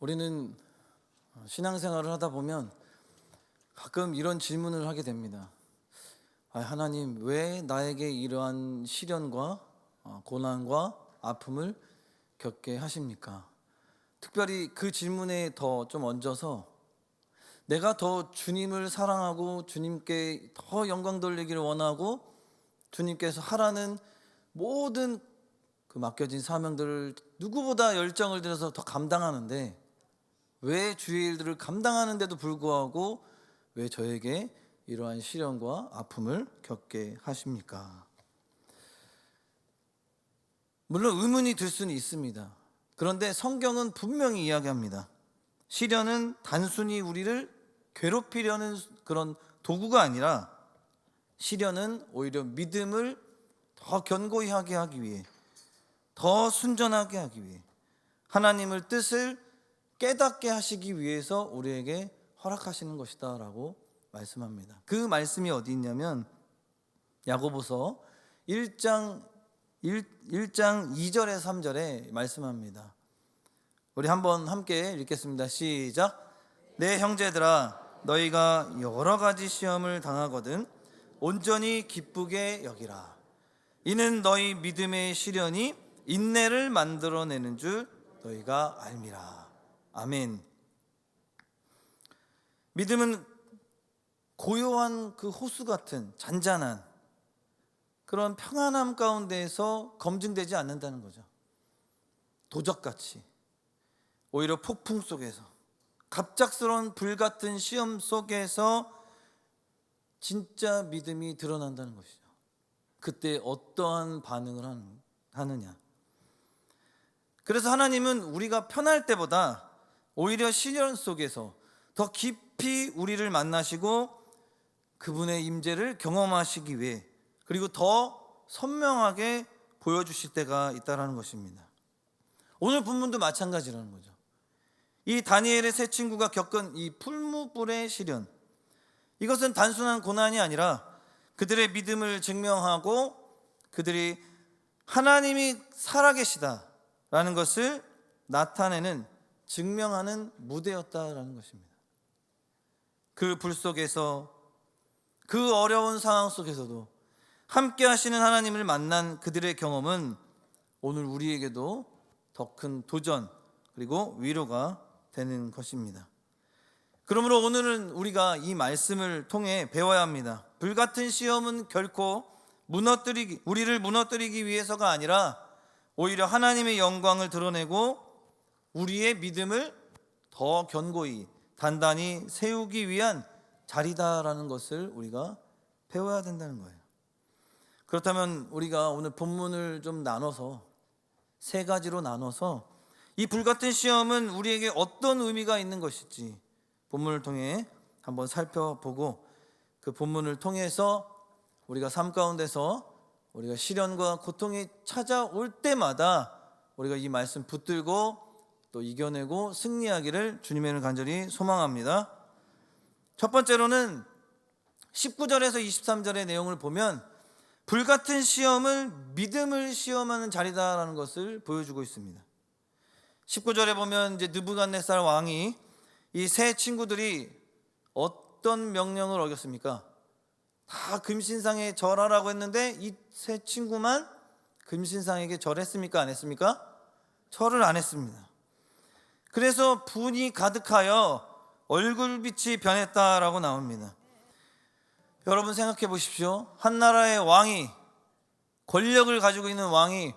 우리는 신앙생활을 하다 보면 가끔 이런 질문을 하게 됩니다. 하나님, 왜 나에게 이러한 시련과 고난과 아픔을 겪게 하십니까? 특별히 그 질문에 더 좀 얹어서 내가 더 주님을 사랑하고 주님께 더 영광 돌리기를 원하고 주님께서 하라는 모든 그 맡겨진 사명들을 누구보다 열정을 들여서 더 감당하는데 왜 주의 일들을 감당하는데도 불구하고 왜 저에게 이러한 시련과 아픔을 겪게 하십니까? 물론 의문이 들 수는 있습니다. 그런데 성경은 분명히 이야기합니다. 시련은 단순히 우리를 괴롭히려는 그런 도구가 아니라 시련은 오히려 믿음을 더 견고히 하게 하기 위해, 더 순전하게 하기 위해, 하나님의 뜻을 깨닫게 하시기 위해서 우리에게 허락하시는 것이다 라고 말씀합니다. 그 말씀이 어디 있냐면 야고보서 1장 2절에 3절에 말씀합니다. 우리 한번 함께 읽겠습니다. 시작. 내 형제들아, 너희가 여러 가지 시험을 당하거든 온전히 기쁘게 여기라. 이는 너희 믿음의 시련이 인내를 만들어내는 줄 너희가 알미라. 아멘. 믿음은 고요한 그 호수 같은 잔잔한 그런 평안함 가운데에서 검증되지 않는다는 거죠. 도적같이, 오히려 폭풍 속에서, 갑작스러운 불같은 시험 속에서 진짜 믿음이 드러난다는 것이죠. 그때 어떠한 반응을 하느냐. 그래서 하나님은 우리가 편할 때보다 오히려 시련 속에서 더 깊이 우리를 만나시고 그분의 임재를 경험하시기 위해, 그리고 더 선명하게 보여주실 때가 있다는 것입니다. 오늘 본문도 마찬가지라는 거죠. 이 다니엘의 세 친구가 겪은 이 풀무불의 시련, 이것은 단순한 고난이 아니라 그들의 믿음을 증명하고 그들이 하나님이 살아계시다라는 것을 나타내는, 증명하는 무대였다라는 것입니다. 그 불 속에서, 그 어려운 상황 속에서도 함께 하시는 하나님을 만난 그들의 경험은 오늘 우리에게도 더 큰 도전 그리고 위로가 되는 것입니다. 그러므로 오늘은 우리가 이 말씀을 통해 배워야 합니다. 불같은 시험은 결코 우리를 무너뜨리기 위해서가 아니라 오히려 하나님의 영광을 드러내고 우리의 믿음을 더 견고히 단단히 세우기 위한 자리다라는 것을 우리가 배워야 된다는 거예요. 그렇다면 우리가 오늘 본문을 좀 나눠서, 세 가지로 나눠서 이 불같은 시험은 우리에게 어떤 의미가 있는 것일지 본문을 통해 한번 살펴보고, 그 본문을 통해서 우리가 삶 가운데서 우리가 시련과 고통이 찾아올 때마다 우리가 이 말씀 붙들고 또 이겨내고 승리하기를 주님의 이름으로 간절히 소망합니다. 첫 번째로는 19절에서 23절의 내용을 보면 불같은 시험을 믿음을 시험하는 자리다라는 것을 보여주고 있습니다. 19절에 보면 이제 느부갓네살 왕이 이 세 친구들이 어떤 명령을 어겼습니까? 다 금신상에 절하라고 했는데 이 세 친구만 금신상에게 절했습니까? 안 했습니까? 절을 안 했습니다. 그래서 분이 가득하여 얼굴빛이 변했다라고 나옵니다. 여러분 생각해 보십시오. 한 나라의 왕이, 권력을 가지고 있는 왕이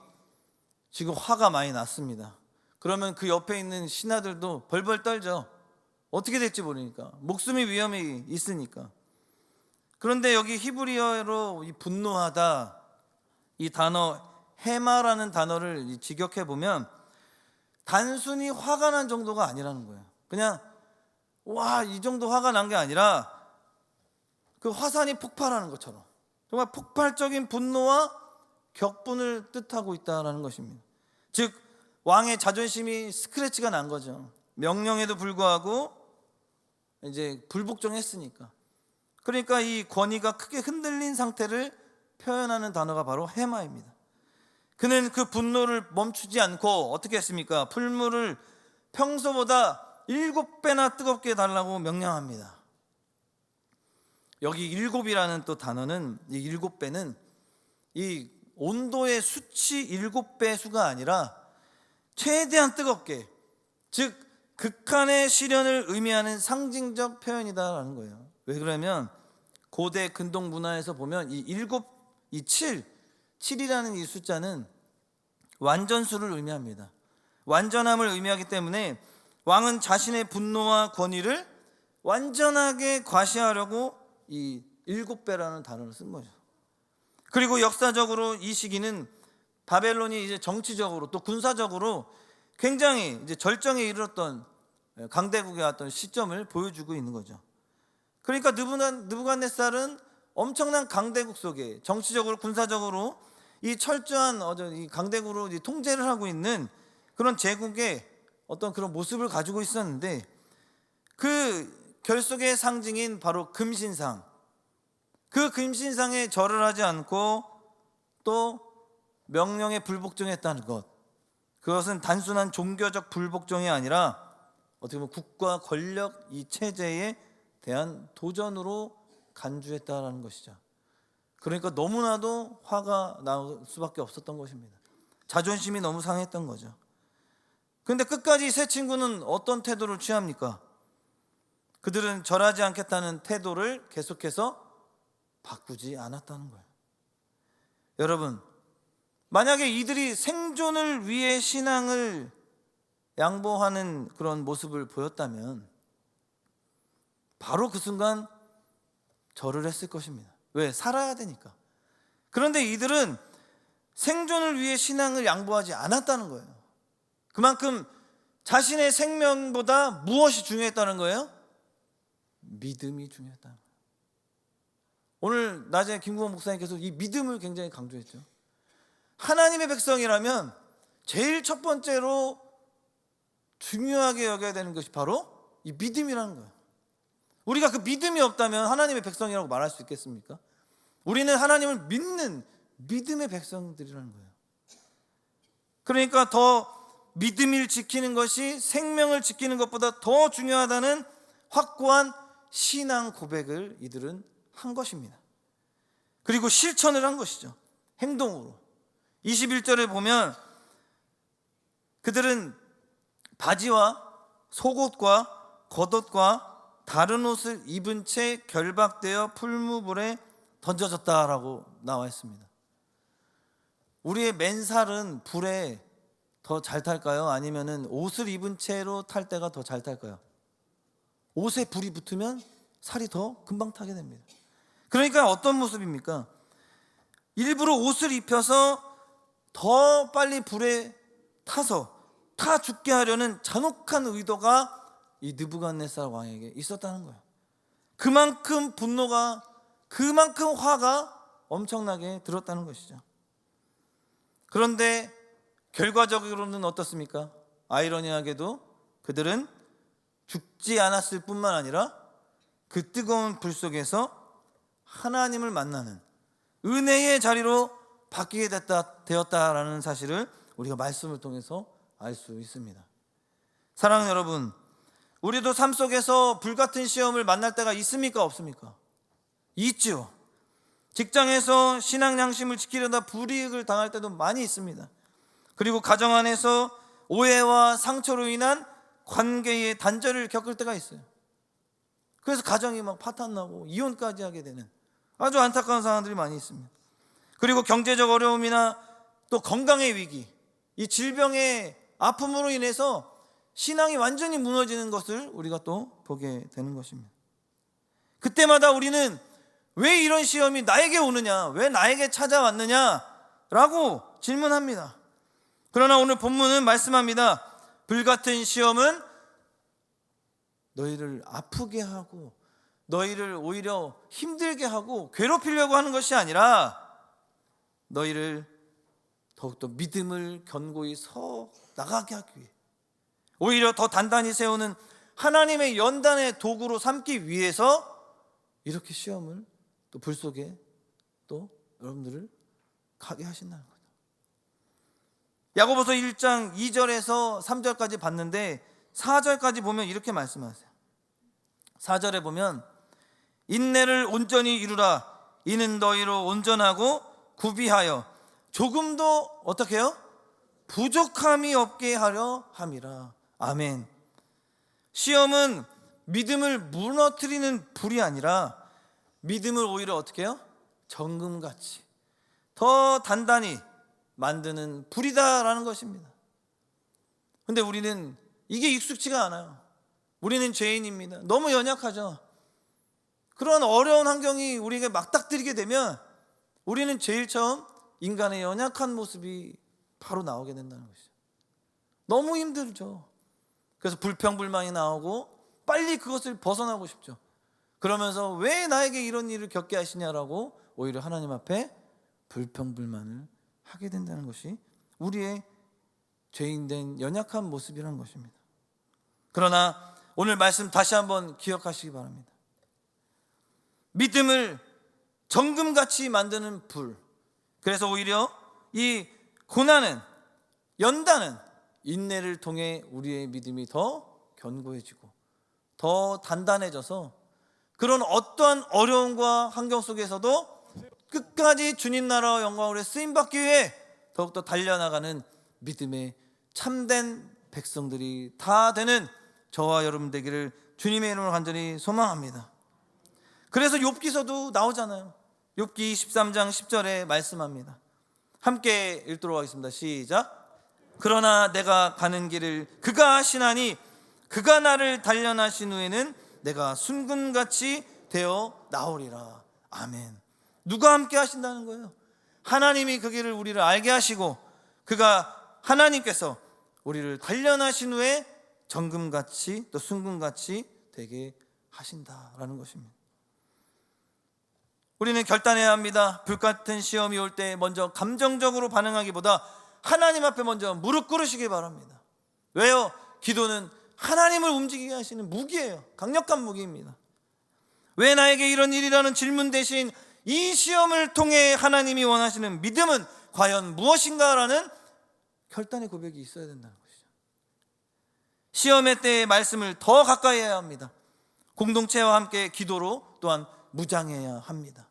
지금 화가 많이 났습니다. 그러면 그 옆에 있는 신하들도 벌벌 떨죠. 어떻게 될지 모르니까, 목숨의 위험이 있으니까. 그런데 여기 히브리어로 이 분노하다, 이 단어 해마라는 단어를 직역해 보면 단순히 화가 난 정도가 아니라는 거예요. 그냥 와, 이 정도 화가 난 게 아니라 그 화산이 폭발하는 것처럼 정말 폭발적인 분노와 격분을 뜻하고 있다는 것입니다. 즉 왕의 자존심이 스크래치가 난 거죠. 명령에도 불구하고 이제 불복종했으니까. 그러니까 이 권위가 크게 흔들린 상태를 표현하는 단어가 바로 해마입니다. 그는 그 분노를 멈추지 않고 어떻게 했습니까? 풀무를 평소보다 7배나 뜨겁게 달라고 명령합니다. 여기 7이라는 또 단어는, 이 7배는 이 온도의 수치 7배 수가 아니라 최대한 뜨겁게, 즉 극한의 시련을 의미하는 상징적 표현이다라는 거예요. 왜 그러면 고대 근동 문화에서 보면 이 7이라는 이 숫자는 완전수를 의미합니다. 완전함을 의미하기 때문에 왕은 자신의 분노와 권위를 완전하게 과시하려고 이 7배라는 단어를 쓴 거죠. 그리고 역사적으로 이 시기는 바벨론이 이제 정치적으로 또 군사적으로 굉장히 이제 절정에 이르렀던 강대국의 어떤 시점을 보여주고 있는 거죠. 그러니까 느부갓네살은 엄청난 강대국 속에 정치적으로 군사적으로 이 철저한 이 강대국으로 통제를 하고 있는 그런 제국의 어떤 그런 모습을 가지고 있었는데, 그 결속의 상징인 바로 금신상, 그 금신상에 절을 하지 않고 또 명령에 불복종했다는 것, 그것은 단순한 종교적 불복종이 아니라 어떻게 보면 국가 권력 이 체제에 대한 도전으로 간주했다라는 것이죠. 그러니까 너무나도 화가 날 수밖에 없었던 것입니다. 자존심이 너무 상했던 거죠. 그런데 끝까지 세 친구는 어떤 태도를 취합니까? 그들은 절하지 않겠다는 태도를 계속해서 바꾸지 않았다는 거예요. 여러분, 만약에 이들이 생존을 위해 신앙을 양보하는 그런 모습을 보였다면 바로 그 순간 절을 했을 것입니다. 왜? 살아야 되니까. 그런데 이들은 생존을 위해 신앙을 양보하지 않았다는 거예요. 그만큼 자신의 생명보다 무엇이 중요했다는 거예요? 믿음이 중요했다는 거예요. 오늘 낮에 김구원 목사님께서 이 믿음을 굉장히 강조했죠. 하나님의 백성이라면 제일 첫 번째로 중요하게 여겨야 되는 것이 바로 이 믿음이라는 거예요. 우리가 그 믿음이 없다면 하나님의 백성이라고 말할 수 있겠습니까? 우리는 하나님을 믿는 믿음의 백성들이라는 거예요. 그러니까 더 믿음을 지키는 것이 생명을 지키는 것보다 더 중요하다는 확고한 신앙 고백을 이들은 한 것입니다. 그리고 실천을 한 것이죠. 행동으로. 21절에 보면 그들은 바지와 속옷과 겉옷과 다른 옷을 입은 채 결박되어 풀무불에 던져졌다라고 나와 있습니다. 우리의 맨살은 불에 더 잘 탈까요? 아니면은 옷을 입은 채로 탈 때가 더 잘 탈까요? 옷에 불이 붙으면 살이 더 금방 타게 됩니다. 그러니까 어떤 모습입니까? 일부러 옷을 입혀서 더 빨리 불에 타서 타 죽게 하려는 잔혹한 의도가 이 느부갓네살 왕에게 있었다는 거예요. 그만큼 분노가, 그만큼 화가 엄청나게 들었다는 것이죠. 그런데 결과적으로는 어떻습니까? 아이러니하게도 그들은 죽지 않았을 뿐만 아니라 그 뜨거운 불 속에서 하나님을 만나는 은혜의 자리로 바뀌게 되었다라는 사실을 우리가 말씀을 통해서 알 수 있습니다. 사랑하는 여러분, 우리도 삶 속에서 불같은 시험을 만날 때가 있습니까? 없습니까? 있죠. 직장에서 신앙 양심을 지키려다 불이익을 당할 때도 많이 있습니다. 그리고 가정 안에서 오해와 상처로 인한 관계의 단절을 겪을 때가 있어요. 그래서 가정이 막 파탄나고 이혼까지 하게 되는 아주 안타까운 상황들이 많이 있습니다. 그리고 경제적 어려움이나 또 건강의 위기, 이 질병의 아픔으로 인해서 신앙이 완전히 무너지는 것을 우리가 또 보게 되는 것입니다. 그때마다 우리는 왜 이런 시험이 나에게 오느냐, 왜 나에게 찾아왔느냐라고 질문합니다. 그러나 오늘 본문은 말씀합니다. 불같은 시험은 너희를 아프게 하고 너희를 오히려 힘들게 하고 괴롭히려고 하는 것이 아니라 너희를 더욱더 믿음을 견고히 서 나가게 하기 위해, 오히려 더 단단히 세우는 하나님의 연단의 도구로 삼기 위해서 이렇게 시험을 또 불 속에 또 여러분들을 가게 하신다는 거죠. 야고보서 1장 2절에서 3절까지 봤는데 4절까지 보면 이렇게 말씀하세요. 4절에 보면 인내를 온전히 이루라. 이는 너희로 온전하고 구비하여 조금도 어떻게 해요? 부족함이 없게 하려 함이라. 아멘. 시험은 믿음을 무너뜨리는 불이 아니라 믿음을 오히려 어떻게 해요? 정금같이 더 단단히 만드는 불이다라는 것입니다. 근데 우리는 이게 익숙지가 않아요. 우리는 죄인입니다. 너무 연약하죠. 그런 어려운 환경이 우리에게 맞닥뜨리게 되면 우리는 제일 처음 인간의 연약한 모습이 바로 나오게 된다는 것이죠. 너무 힘들죠. 그래서 불평불만이 나오고 빨리 그것을 벗어나고 싶죠. 그러면서 왜 나에게 이런 일을 겪게 하시냐라고 오히려 하나님 앞에 불평불만을 하게 된다는 것이 우리의 죄인된 연약한 모습이라는 것입니다. 그러나 오늘 말씀 다시 한번 기억하시기 바랍니다. 믿음을 정금같이 만드는 불. 그래서 오히려 이 고난은, 연단은 인내를 통해 우리의 믿음이 더 견고해지고 더 단단해져서 그런 어떠한 어려움과 환경 속에서도 끝까지 주님 나라와 영광으로 쓰임받기 위해 더욱더 달려나가는 믿음의 참된 백성들이 다 되는 저와 여러분 되기를 주님의 이름으로 간절히 소망합니다. 그래서 욥기서도 나오잖아요. 욥기 23장 10절에 말씀합니다. 함께 읽도록 하겠습니다. 시작. 그러나 내가 가는 길을 그가 하시나니 그가 나를 단련하신 후에는 내가 순금같이 되어 나오리라. 아멘. 누가 함께 하신다는 거예요? 하나님이 그 길을 우리를 알게 하시고 그가 하나님께서 우리를 단련하신 후에 정금같이 또 순금같이 되게 하신다라는 것입니다. 우리는 결단해야 합니다. 불같은 시험이 올 때 먼저 감정적으로 반응하기보다 하나님 앞에 먼저 무릎 꿇으시기 바랍니다. 왜요? 기도는 하나님을 움직이게 하시는 무기예요. 강력한 무기입니다. 왜 나에게 이런 일이라는 질문 대신 이 시험을 통해 하나님이 원하시는 믿음은 과연 무엇인가라는 결단의 고백이 있어야 된다는 것이죠. 시험의 때의 말씀을 더 가까이 해야 합니다. 공동체와 함께 기도로 또한 무장해야 합니다.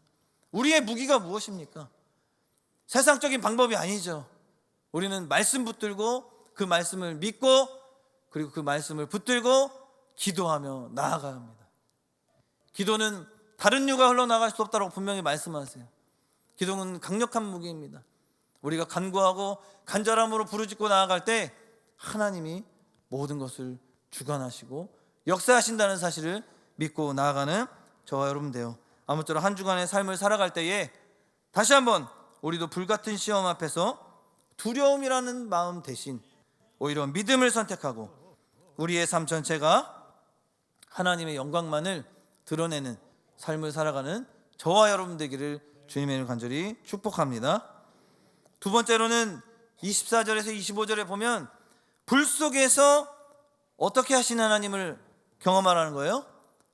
우리의 무기가 무엇입니까? 세상적인 방법이 아니죠. 우리는 말씀 붙들고 그 말씀을 믿고 그리고 그 말씀을 붙들고 기도하며 나아가야 합니다. 기도는 다른 유가 흘러나갈 수 없다고 분명히 말씀하세요. 기도는 강력한 무기입니다. 우리가 간구하고 간절함으로 부르짖고 나아갈 때 하나님이 모든 것을 주관하시고 역사하신다는 사실을 믿고 나아가는 저와 여러분 되요. 아무쪼록 한 주간의 삶을 살아갈 때에 다시 한번 우리도 불같은 시험 앞에서 두려움이라는 마음 대신 오히려 믿음을 선택하고 우리의 삶 전체가 하나님의 영광만을 드러내는 삶을 살아가는 저와 여러분 되기를 주님의 이름으로 간절히 축복합니다. 두 번째로는 24절에서 25절에 보면 불 속에서 어떻게 하시는 하나님을 경험하라는 거예요?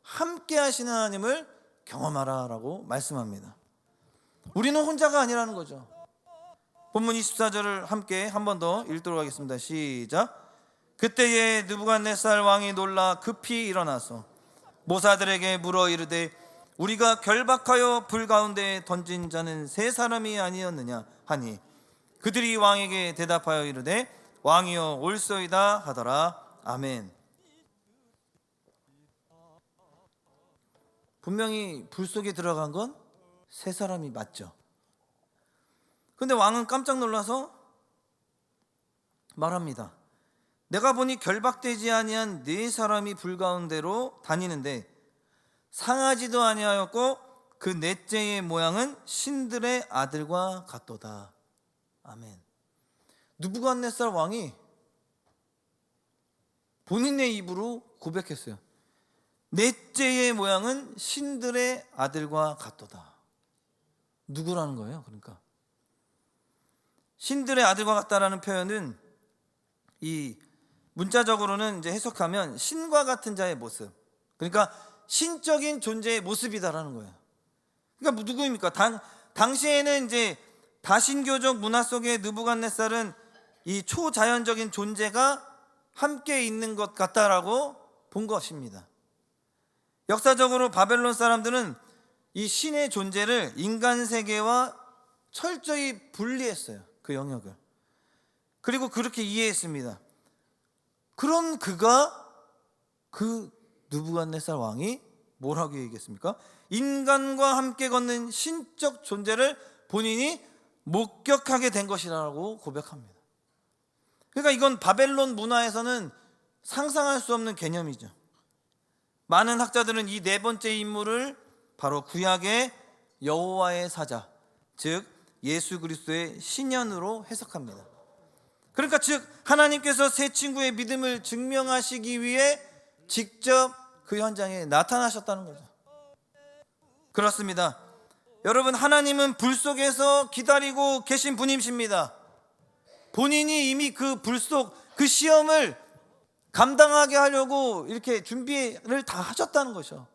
함께 하시는 하나님을 경험하라라고 말씀합니다. 우리는 혼자가 아니라는 거죠. 본문 24절을 함께 한 번 더 읽도록 하겠습니다. 시작. 그때에 느부갓네살 왕이 놀라 급히 일어나서 모사들에게 물어 이르되 우리가 결박하여 불 가운데 던진 자는 세 사람이 아니었느냐 하니 그들이 왕에게 대답하여 이르되 왕이여 올소이다 하더라. 아멘. 분명히 불 속에 들어간 건 세 사람이 맞죠. 근데 왕은 깜짝 놀라서 말합니다. 내가 보니 결박되지 아니한 네 사람이 불 가운데로 다니는데 상하지도 아니하였고 그 넷째의 모양은 신들의 아들과 같도다. 아멘. 느부갓네살 왕이 본인의 입으로 고백했어요. 넷째의 모양은 신들의 아들과 같도다. 누구라는 거예요? 그러니까 신들의 아들과 같다라는 표현은 이 문자적으로는 이제 해석하면 신과 같은 자의 모습, 그러니까 신적인 존재의 모습이다라는 거예요. 그러니까 누구입니까? 당시에는 이제 다신교적 문화 속에 느부갓네살은 이 초자연적인 존재가 함께 있는 것 같다라고 본 것입니다. 역사적으로 바벨론 사람들은 이 신의 존재를 인간 세계와 철저히 분리했어요. 그 영역을. 그리고 그렇게 이해했습니다. 그런 그 느부갓네살 왕이 뭐라고 얘기했습니까? 인간과 함께 걷는 신적 존재를 본인이 목격하게 된 것이라고 고백합니다. 그러니까 이건 바벨론 문화에서는 상상할 수 없는 개념이죠. 많은 학자들은 이 네 번째 인물을 바로 구약의 여호와의 사자, 즉 예수 그리스도의 신현으로 해석합니다. 그러니까 즉 하나님께서 세 친구의 믿음을 증명하시기 위해 직접 그 현장에 나타나셨다는 거죠. 그렇습니다. 여러분, 하나님은 불 속에서 기다리고 계신 분이십니다. 본인이 이미 그 불 속 그 시험을 감당하게 하려고 이렇게 준비를 다 하셨다는 거죠.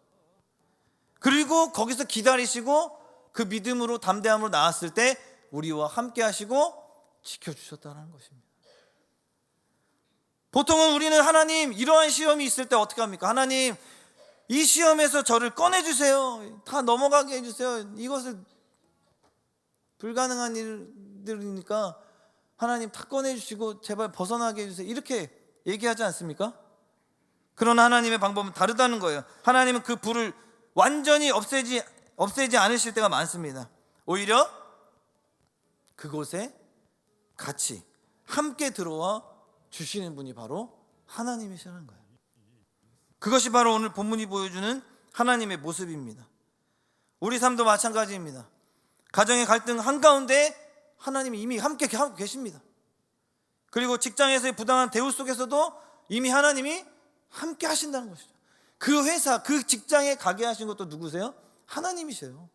그리고 거기서 기다리시고 그 믿음으로 담대함으로 나왔을 때 우리와 함께 하시고 지켜주셨다는 것입니다. 보통은 우리는 하나님 이러한 시험이 있을 때 어떻게 합니까? 하나님 이 시험에서 저를 꺼내주세요. 다 넘어가게 해주세요. 이것을 불가능한 일들이니까 하나님 다 꺼내주시고 제발 벗어나게 해주세요. 이렇게 얘기하지 않습니까? 그러나 하나님의 방법은 다르다는 거예요. 하나님은 그 불을 완전히 없애지 않으실 때가 많습니다. 오히려 그곳에 같이 함께 들어와 주시는 분이 바로 하나님이시라는 거예요. 그것이 바로 오늘 본문이 보여주는 하나님의 모습입니다. 우리 삶도 마찬가지입니다. 가정의 갈등 한가운데 하나님이 이미 함께 하고 계십니다. 그리고 직장에서의 부당한 대우 속에서도 이미 하나님이 함께 하신다는 것이죠. 그 회사, 그 직장에 가게 하신 것도 누구세요? 하나님이세요.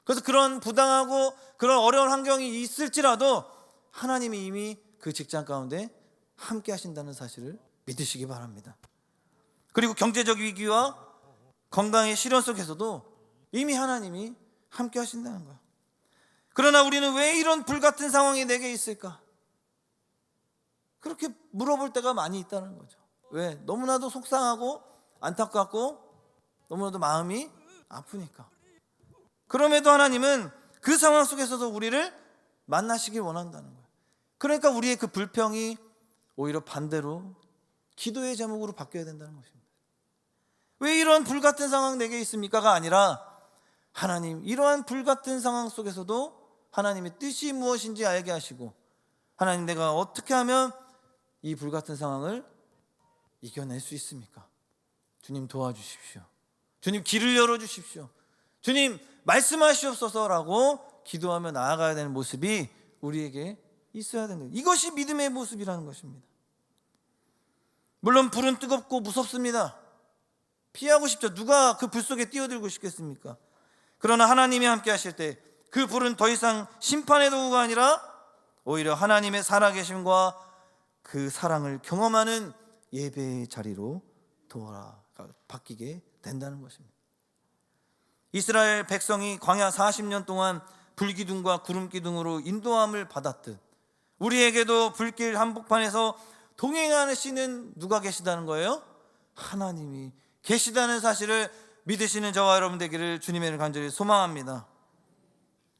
그래서 그런 부당하고 그런 어려운 환경이 있을지라도 하나님이 이미 그 직장 가운데 함께 하신다는 사실을 믿으시기 바랍니다. 그리고 경제적 위기와 건강의 시련 속에서도 이미 하나님이 함께 하신다는 거예요. 그러나 우리는 왜 이런 불같은 상황이 내게 있을까? 그렇게 물어볼 때가 많이 있다는 거죠. 왜? 너무나도 속상하고 안타깝고 너무나도 마음이 아프니까. 그럼에도 하나님은 그 상황 속에서도 우리를 만나시길 원한다는 거예요. 그러니까 우리의 그 불평이 오히려 반대로 기도의 제목으로 바뀌어야 된다는 것입니다. 왜 이런 불같은 상황 내게 있습니까가 아니라 하나님 이러한 불같은 상황 속에서도 하나님의 뜻이 무엇인지 알게 하시고 하나님 내가 어떻게 하면 이 불같은 상황을 이겨낼 수 있습니까? 주님 도와주십시오. 주님 길을 열어주십시오. 주님 말씀하시옵소서라고 기도하며 나아가야 되는 모습이 우리에게 있어야 되는 거예요. 이것이 믿음의 모습이라는 것입니다. 물론 불은 뜨겁고 무섭습니다. 피하고 싶죠. 누가 그 불 속에 뛰어들고 싶겠습니까? 그러나 하나님이 함께 하실 때 그 불은 더 이상 심판의 도구가 아니라 오히려 하나님의 살아계심과 그 사랑을 경험하는 예배의 자리로 바뀌게 된다는 것입니다. 이스라엘 백성이 광야 40년 동안 불기둥과 구름기둥으로 인도함을 받았듯 우리에게도 불길 한복판에서 동행하시는 누가 계시다는 거예요? 하나님이 계시다는 사실을 믿으시는 저와 여러분 되기를 주님의 간절히 소망합니다.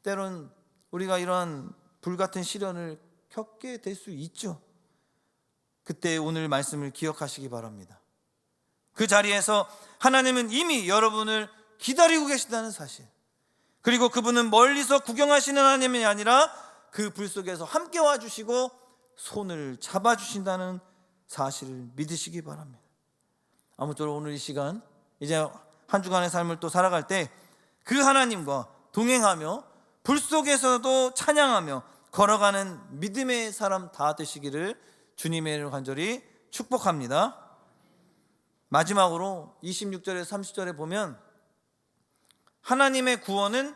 때론 우리가 이런 불같은 시련을 겪게 될 수 있죠. 그때 오늘 말씀을 기억하시기 바랍니다. 그 자리에서 하나님은 이미 여러분을 기다리고 계시다는 사실, 그리고 그분은 멀리서 구경하시는 하나님이 아니라 그 불 속에서 함께 와주시고 손을 잡아주신다는 사실을 믿으시기 바랍니다. 아무쪼록 오늘 이 시간 이제 한 주간의 삶을 또 살아갈 때 그 하나님과 동행하며 불 속에서도 찬양하며 걸어가는 믿음의 사람 다 되시기를 주님의 이름으로 간절히 축복합니다. 마지막으로 26절에서 30절에 보면 하나님의 구원은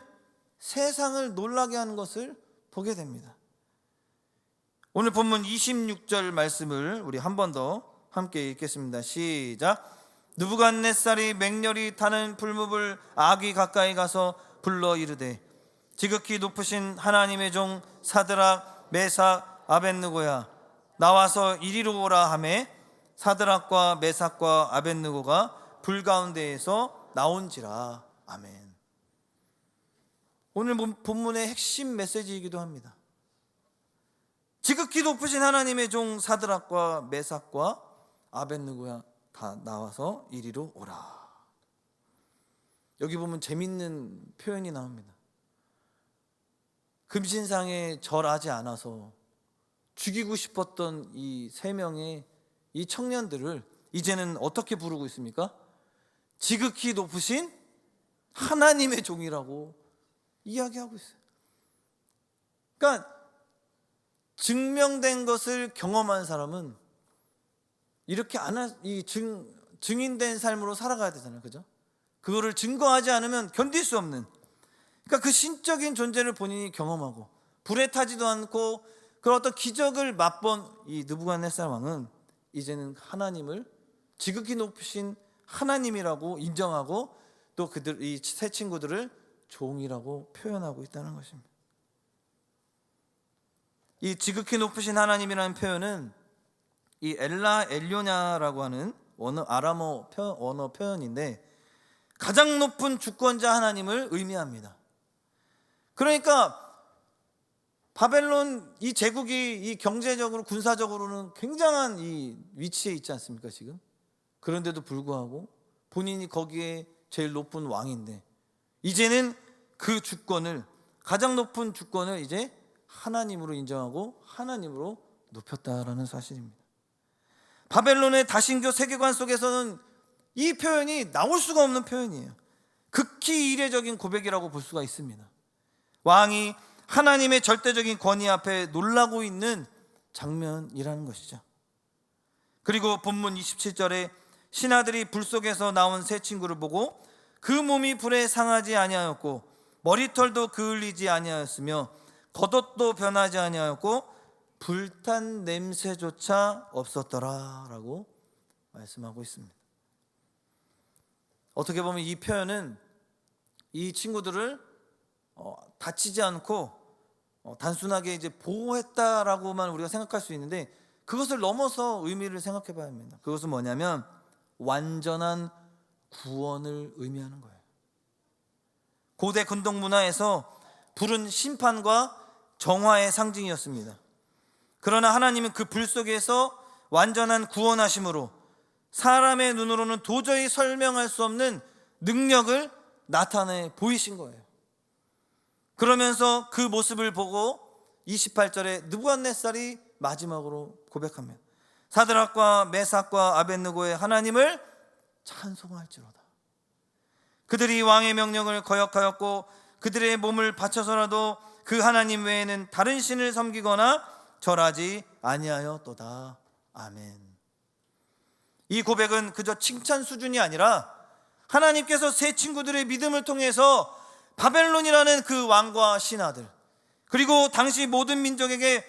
세상을 놀라게 하는 것을 보게 됩니다. 오늘 본문 26절 말씀을 우리 한 번 더 함께 읽겠습니다. 시작. 느부갓네살이 맹렬히 타는 풀무불 아귀 가까이 가서 불러 이르되 지극히 높으신 하나님의 종 사드락 메삭 아벳느고야 나와서 이리로 오라 하매 사드락과 메삭과 아벳느고가 불 가운데에서 나온지라. 아멘. 오늘 본문의 핵심 메시지이기도 합니다. 지극히 높으신 하나님의 종 사드락과 메삭과 아벳느고가 다 나와서 이리로 오라. 여기 보면 재밌는 표현이 나옵니다. 금신상에 절하지 않아서 죽이고 싶었던 이 세 명의 이 청년들을 이제는 어떻게 부르고 있습니까? 지극히 높으신 하나님의 종이라고 이야기하고 있어요. 그러니까 증명된 것을 경험한 사람은 이렇게 증인된 삶으로 살아가야 되잖아요. 그죠? 그거를 증거하지 않으면 견딜 수 없는, 그러니까 그 신적인 존재를 본인이 경험하고 불에 타지도 않고 그런 어떤 기적을 맛본 이 느부갓네살 왕은 이제는 하나님을 지극히 높으신 하나님이라고 인정하고 또 이 세 친구들을 종이라고 표현하고 있다는 것입니다. 이 지극히 높으신 하나님이라는 표현은 이 엘라 엘료냐라고 하는 아람어 언어 표현인데 가장 높은 주권자 하나님을 의미합니다. 그러니까 바벨론 이 제국이 이 경제적으로 군사적으로는 굉장한 이 위치에 있지 않습니까 지금? 그런데도 불구하고 본인이 거기에 제일 높은 왕인데 이제는 그 주권을, 가장 높은 주권을 이제 하나님으로 인정하고 하나님으로 높였다라는 사실입니다. 바벨론의 다신교 세계관 속에서는 이 표현이 나올 수가 없는 표현이에요. 극히 이례적인 고백이라고 볼 수가 있습니다. 왕이 하나님의 절대적인 권위 앞에 놀라고 있는 장면이라는 것이죠. 그리고 본문 27절에 신하들이 불 속에서 나온 세 친구를 보고 그 몸이 불에 상하지 아니하였고 머리털도 그을리지 아니하였으며 겉옷도 변하지 아니하였고 불탄 냄새조차 없었더라 라고 말씀하고 있습니다. 어떻게 보면 이 표현은 이 친구들을 다치지 않고 단순하게 이제 보호했다라고만 우리가 생각할 수 있는데 그것을 넘어서 의미를 생각해 봐야 합니다. 그것은 뭐냐면 완전한 구원을 의미하는 거예요. 고대 근동 문화에서 불은 심판과 정화의 상징이었습니다. 그러나 하나님은 그 불 속에서 완전한 구원하심으로 사람의 눈으로는 도저히 설명할 수 없는 능력을 나타내 보이신 거예요. 그러면서 그 모습을 보고 28절에 느부갓네살이 마지막으로 고백합니다. 사드락과 메삭과 아벳느고의 하나님을 찬송할지로다. 그들이 왕의 명령을 거역하였고 그들의 몸을 바쳐서라도 그 하나님 외에는 다른 신을 섬기거나 절하지 아니하였도다. 아멘. 이 고백은 그저 칭찬 수준이 아니라 하나님께서 세 친구들의 믿음을 통해서 바벨론이라는 그 왕과 신하들 그리고 당시 모든 민족에게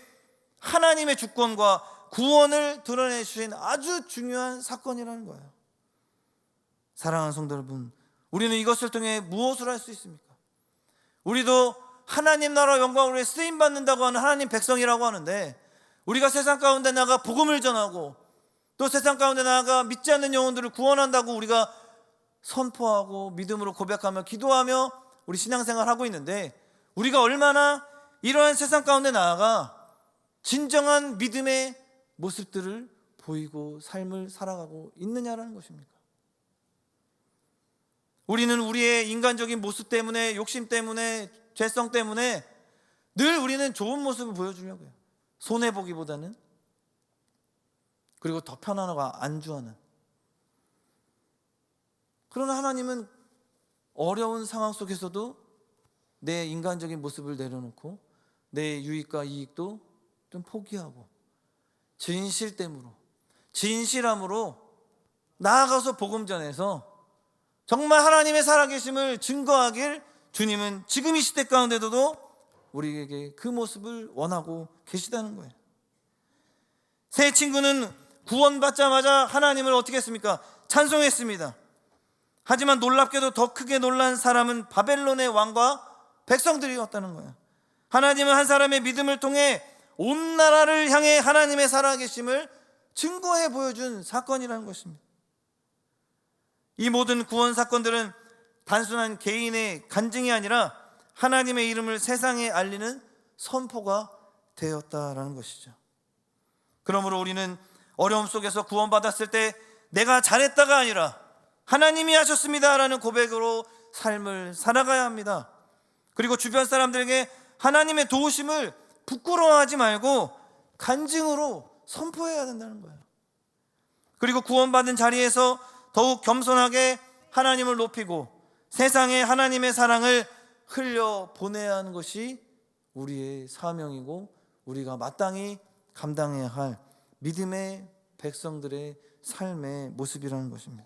하나님의 주권과 구원을 드러내 주신 아주 중요한 사건이라는 거예요. 사랑하는 성도 여러분, 우리는 이것을 통해 무엇을 할 수 있습니까? 우리도 하나님 나라 영광을 위해 쓰임받는다고 하는 하나님 백성이라고 하는데 우리가 세상 가운데 나가 복음을 전하고 또 세상 가운데 나가 믿지 않는 영혼들을 구원한다고 우리가 선포하고 믿음으로 고백하며 기도하며 우리 신앙생활을 하고 있는데 우리가 얼마나 이러한 세상 가운데 나아가 진정한 믿음의 모습들을 보이고 삶을 살아가고 있느냐라는 것입니까? 우리는 우리의 인간적인 모습 때문에, 욕심 때문에, 죄성 때문에 늘 우리는 좋은 모습을 보여주려고 해요. 손해보기보다는. 그리고 더 편안하고 안주하는. 그러나 하나님은 어려운 상황 속에서도 내 인간적인 모습을 내려놓고 내 유익과 이익도 좀 포기하고 진실함으로 나아가서 복음 전해서 정말 하나님의 살아계심을 증거하길 주님은 지금 이 시대 가운데도 우리에게 그 모습을 원하고 계시다는 거예요. 세 친구는 구원받자마자 하나님을 어떻게 했습니까? 찬송했습니다. 하지만 놀랍게도 더 크게 놀란 사람은 바벨론의 왕과 백성들이었다는 거예요. 하나님은 한 사람의 믿음을 통해 온 나라를 향해 하나님의 살아계심을 증거해 보여준 사건이라는 것입니다. 이 모든 구원 사건들은 단순한 개인의 간증이 아니라 하나님의 이름을 세상에 알리는 선포가 되었다라는 것이죠. 그러므로 우리는 어려움 속에서 구원받았을 때 내가 잘했다가 아니라 하나님이 하셨습니다라는 고백으로 삶을 살아가야 합니다. 그리고 주변 사람들에게 하나님의 도우심을 부끄러워하지 말고 간증으로 선포해야 된다는 거예요. 그리고 구원받은 자리에서 더욱 겸손하게 하나님을 높이고 세상에 하나님의 사랑을 흘려 보내야 하는 것이 우리의 사명이고 우리가 마땅히 감당해야 할 믿음의 백성들의 삶의 모습이라는 것입니다.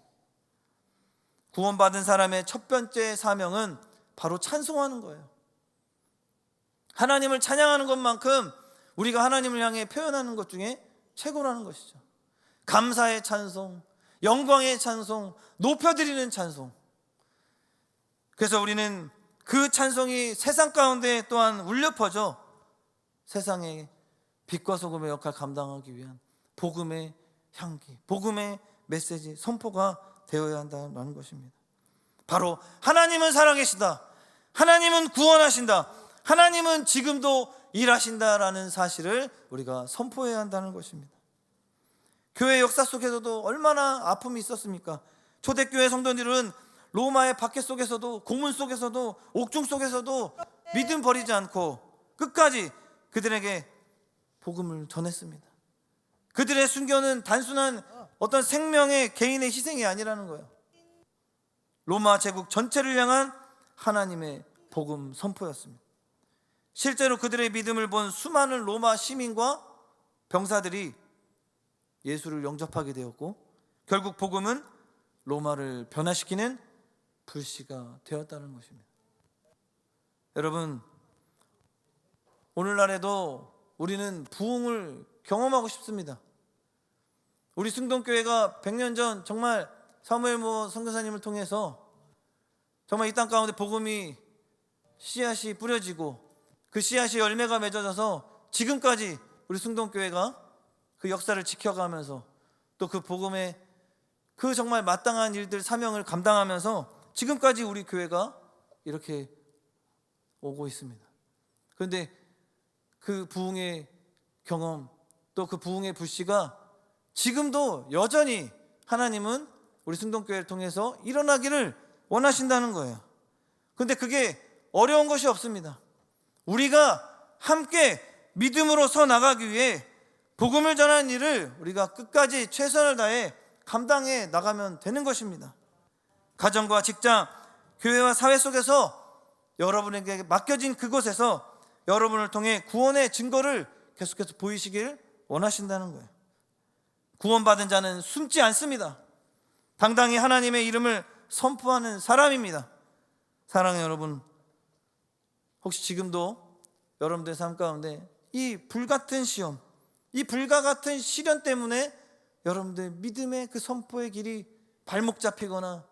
구원받은 사람의 첫 번째 사명은 바로 찬송하는 거예요. 하나님을 찬양하는 것만큼 우리가 하나님을 향해 표현하는 것 중에 최고라는 것이죠. 감사의 찬송, 영광의 찬송, 높여드리는 찬송. 그래서 우리는 그 찬송이 세상 가운데 또한 울려 퍼져 세상의 빛과 소금의 역할을 감당하기 위한 복음의 향기, 복음의 메시지, 선포가 되어야 한다는 것입니다. 바로 하나님은 살아계시다, 하나님은 구원하신다, 하나님은 지금도 일하신다라는 사실을 우리가 선포해야 한다는 것입니다. 교회 역사 속에서도 얼마나 아픔이 있었습니까? 초대교회 성도들은 로마의 박해 속에서도, 고문 속에서도, 옥중 속에서도 믿음 버리지 않고 끝까지 그들에게 복음을 전했습니다. 그들의 순교는 단순한 어떤 생명의 개인의 희생이 아니라는 거예요. 로마 제국 전체를 향한 하나님의 복음 선포였습니다. 실제로 그들의 믿음을 본 수많은 로마 시민과 병사들이 예수를 영접하게 되었고 결국 복음은 로마를 변화시키는 불씨가 되었다는 것입니다. 여러분, 오늘날에도 우리는 부흥을 경험하고 싶습니다. 우리 승동교회가 100년 전 정말 사무엘 모 선교사님을 통해서 정말 이 땅 가운데 복음이 씨앗이 뿌려지고 그 씨앗이 열매가 맺어져서 지금까지 우리 승동교회가 그 역사를 지켜가면서 또 그 복음의 그 정말 마땅한 일들, 사명을 감당하면서 지금까지 우리 교회가 이렇게 오고 있습니다. 그런데 그 부흥의 경험, 또 그 부흥의 불씨가 지금도 여전히 하나님은 우리 승동교회를 통해서 일어나기를 원하신다는 거예요. 그런데 그게 어려운 것이 없습니다. 우리가 함께 믿음으로 서 나가기 위해 복음을 전하는 일을 우리가 끝까지 최선을 다해 감당해 나가면 되는 것입니다. 가정과 직장, 교회와 사회 속에서 여러분에게 맡겨진 그곳에서 여러분을 통해 구원의 증거를 계속해서 보이시길 원하신다는 거예요. 구원받은 자는 숨지 않습니다. 당당히 하나님의 이름을 선포하는 사람입니다. 사랑하는 여러분, 혹시 지금도 여러분들의 삶 가운데 이 불같은 시험, 이 불과 같은 시련 때문에 여러분들 믿음의 그 선포의 길이 발목 잡히거나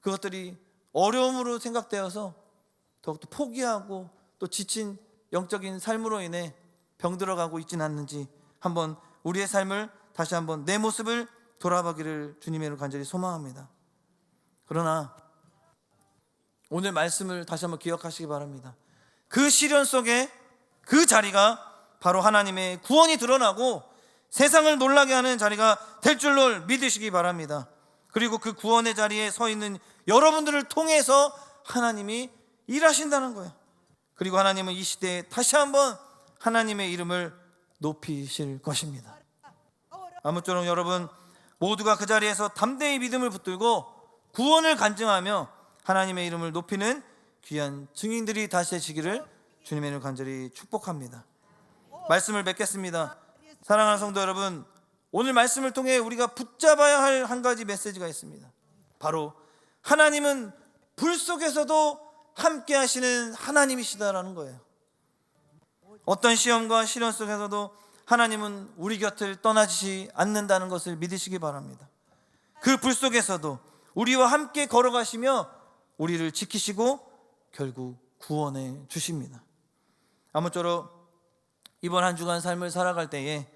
그것들이 어려움으로 생각되어서 더욱더 포기하고 또 지친 영적인 삶으로 인해 병들어가고 있지는 않는지 한번 우리의 삶을 다시 한번 내 모습을 돌아보기를 주님의 이름으로 간절히 소망합니다. 그러나 오늘 말씀을 다시 한번 기억하시기 바랍니다. 그 시련 속에 그 자리가 바로 하나님의 구원이 드러나고 세상을 놀라게 하는 자리가 될 줄로 믿으시기 바랍니다. 그리고 그 구원의 자리에 서 있는 여러분들을 통해서 하나님이 일하신다는 거예요. 그리고 하나님은 이 시대에 다시 한번 하나님의 이름을 높이실 것입니다. 아무쪼록 여러분 모두가 그 자리에서 담대히 믿음을 붙들고 구원을 간증하며 하나님의 이름을 높이는 귀한 증인들이 다시 되시기를 주님의 이름으로 간절히 축복합니다. 말씀을 맺겠습니다. 사랑하는 성도 여러분, 오늘 말씀을 통해 우리가 붙잡아야 할 한 가지 메시지가 있습니다. 바로 하나님은 불 속에서도 함께 하시는 하나님이시다라는 거예요. 어떤 시험과 시련 속에서도 하나님은 우리 곁을 떠나지 않는다는 것을 믿으시기 바랍니다. 그 불 속에서도 우리와 함께 걸어가시며 우리를 지키시고 결국 구원해 주십니다. 아무쪼록 이번 한 주간 삶을 살아갈 때에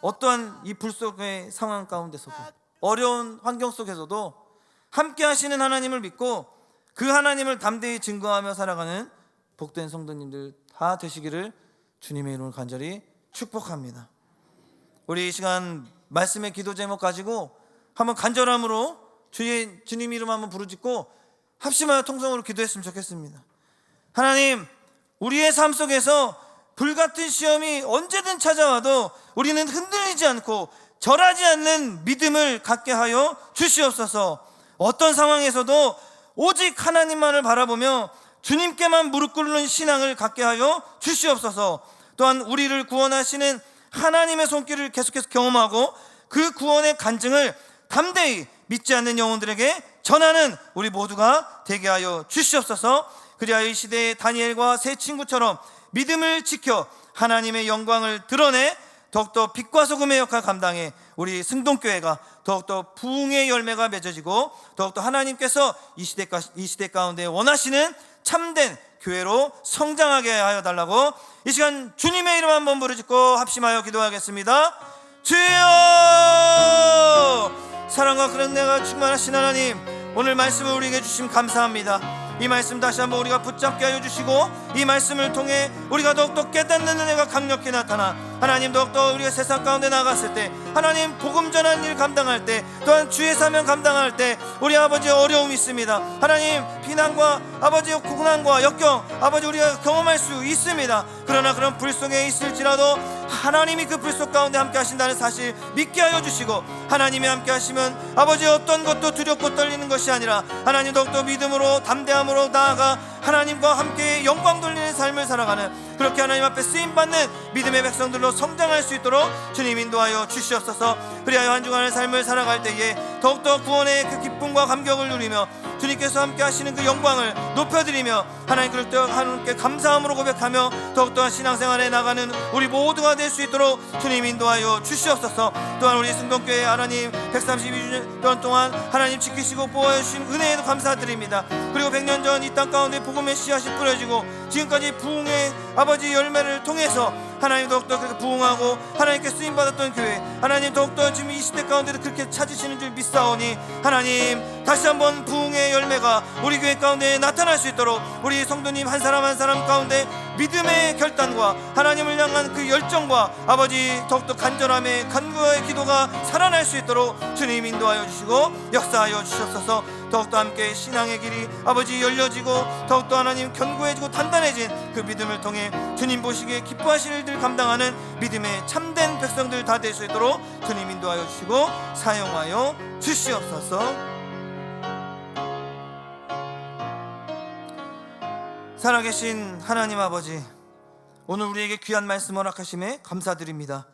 어떠한 이 불 속의 상황 가운데서도, 어려운 환경 속에서도 함께 하시는 하나님을 믿고 그 하나님을 담대히 증거하며 살아가는 복된 성도님들 다 되시기를 주님의 이름으로 간절히 축복합니다. 우리 이 시간 말씀의 기도 제목 가지고 한번 간절함으로 주님 이름 한번 부르짖고 합심하여 통성으로 기도했으면 좋겠습니다. 하나님, 우리의 삶 속에서 불같은 시험이 언제든 찾아와도 우리는 흔들리지 않고 절하지 않는 믿음을 갖게 하여 주시옵소서. 어떤 상황에서도 오직 하나님만을 바라보며 주님께만 무릎 꿇는 신앙을 갖게 하여 주시옵소서. 또한 우리를 구원하시는 하나님의 손길을 계속해서 경험하고 그 구원의 간증을 담대히 믿지 않는 영혼들에게 전하는 우리 모두가 되게 하여 주시옵소서. 그리하여 이 시대의 다니엘과 세 친구처럼 믿음을 지켜 하나님의 영광을 드러내 더욱더 빛과 소금의 역할 감당해 우리 승동교회가 더욱더 부흥의 열매가 맺어지고 더욱더 하나님께서 이 시대 가운데 원하시는 참된 교회로 성장하게 하여 달라고 이 시간 주님의 이름 한번 부르짖고 합심하여 기도하겠습니다. 주여, 사랑과 그런 내가 충만하신 하나님, 오늘 말씀을 우리에게 주심 감사합니다. 이 말씀 다시 한번 우리가 붙잡게 하여 주시고 이 말씀을 통해 우리가 더욱더 깨닫는 은혜가 강력히 나타나 하나님 더욱더 우리가 세상 가운데 나갔을 때 하나님 복음 전하는 일 감당할 때 또한 주의 사명 감당할 때 우리 아버지의 어려움이 있습니다. 하나님 비난과 아버지의 고난과 역경 아버지 우리가 경험할 수 있습니다. 그러나 그런 불 속에 있을지라도 하나님이 그 불 속 가운데 함께 하신다는 사실 믿게 하여 주시고 하나님이 함께 하시면 아버지 어떤 것도 두렵고 떨리는 것이 아니라 하나님 더욱더 믿음으로 담대함으로 나아가 하나님과 함께 영광 돌리는 삶을 살아가는 그렇게 하나님 앞에 쓰임받는 믿음의 백성들로 성장할 수 있도록 주님 인도하여 주시옵소서. 그리하여 한 주간의 삶을 살아갈 때에 더욱더 구원의 그 기쁨과 감격을 누리며 주님께서 함께 하시는 그 영광을 높여드리며 하나님 그렇게 하나님께 감사함으로 고백하며 더욱더 신앙생활에 나가는 우리 모두가 될 수 있도록 주님 인도하여 주시옵소서. 또한 우리 승동교회 하나님 132년 동안 하나님 지키시고 보호해 주신 은혜에도 감사드립니다. 그리고 100년 전 이 땅 가운데 복음의 씨앗이 뿌려지고 지금까지 부흥의 아버지 열매를 통해서 하나님 더욱더 그렇게 부흥하고 하나님께 쓰임받았던 교회 하나님 더욱더 지금 이 시대 가운데도 그렇게 찾으시는 줄 믿사오니 하나님 다시 한번 부흥의 열매가 우리 교회 가운데 나타날 수 있도록 우리 성도님 한 사람 한 사람 가운데 믿음의 결단과 하나님을 향한 그 열정과 아버지 더욱더 간절함의 간구의 기도가 살아날 수 있도록 주님 인도하여 주시고 역사하여 주시옵소서. 더욱더 함께 신앙의 길이 아버지 열려지고 더욱더 하나님 견고해지고 단단해진 그 믿음을 통해 주님 보시기에 기뻐하실 일들 감당하는 믿음의 참된 백성들 다 될 수 있도록 주님 인도하여 주시고 사용하여 주시옵소서. 살아계신 하나님 아버지, 오늘 우리에게 귀한 말씀 허락하심에 감사드립니다.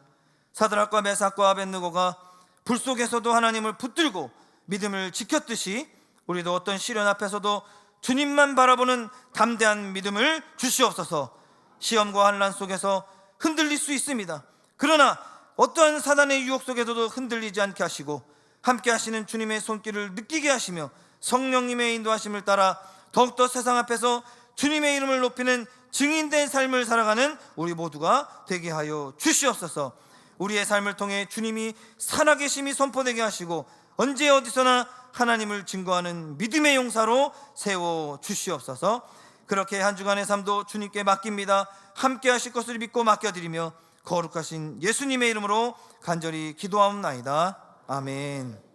사드락과 메삭과 아벳느고가 불 속에서도 하나님을 붙들고 믿음을 지켰듯이 우리도 어떤 시련 앞에서도 주님만 바라보는 담대한 믿음을 주시옵소서. 시험과 환난 속에서 흔들릴 수 있습니다. 그러나 어떠한 사단의 유혹 속에서도 흔들리지 않게 하시고 함께 하시는 주님의 손길을 느끼게 하시며 성령님의 인도하심을 따라 더욱더 세상 앞에서 주님의 이름을 높이는 증인된 삶을 살아가는 우리 모두가 되게 하여 주시옵소서. 우리의 삶을 통해 주님이 살아계심이 선포되게 하시고 언제 어디서나 하나님을 증거하는 믿음의 용사로 세워 주시옵소서. 그렇게 한 주간의 삶도 주님께 맡깁니다. 함께 하실 것을 믿고 맡겨드리며 거룩하신 예수님의 이름으로 간절히 기도하옵나이다. 아멘.